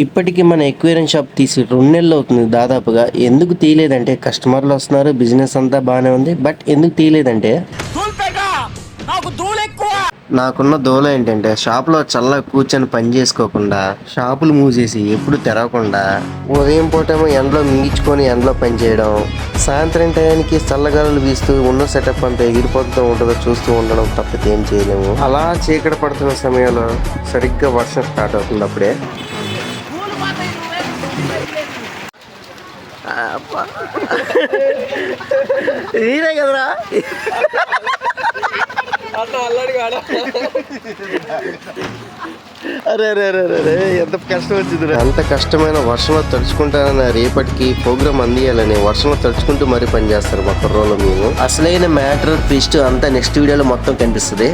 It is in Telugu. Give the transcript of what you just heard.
ఇప్పటికి మన ఎక్వేరియం షాప్ తీసి 2 నెలలు అవుతుంది దాదాపుగా. ఎందుకు తీయలేదంటే కస్టమర్లు వస్తున్నారు, బిజినెస్ అంతా బాగానే ఉంది. బట్ ఎందుకు తీయలేదంటే నాకున్న దూల ఏంటంటే షాప్లో చల్లగా కూర్చొని పని చేసుకోకుండా, షాపులు మూసేసి ఎప్పుడు తెరవకుండా, ఉదయం పూటేమో ఎండలో మింగించుకొని ఎండలో పని చేయడం, సాయంత్రం టయానికి చల్లగాలులు వీస్తూ ఉన్న సెటప్ అంతా ఎగిరిపోతూ ఉంటుందో చూస్తూ ఉండడం తప్పితే ఏం చేయలేము. అలా చీకటి పడుతున్న సమయంలో సరిగ్గా వర్షం స్టార్ట్ అవుతుంది. అప్పుడే వీరే కదరా అరే అరే అరే అరే ఎంత కష్టం వచ్చింది. అంత కష్టమైన వర్షంలో తడుచుకుంటానన్న రేపటికి ప్రోగ్రామ్ అందియాలని వర్షంలో తడుచుకుంటూ మరీ పనిచేస్తారు మా కుర్రోళ్ళు. మేము అసలైన మ్యాటర్ ట్విస్ట్ అంతా నెక్స్ట్ వీడియోలో మొత్తం కనిపిస్తుంది.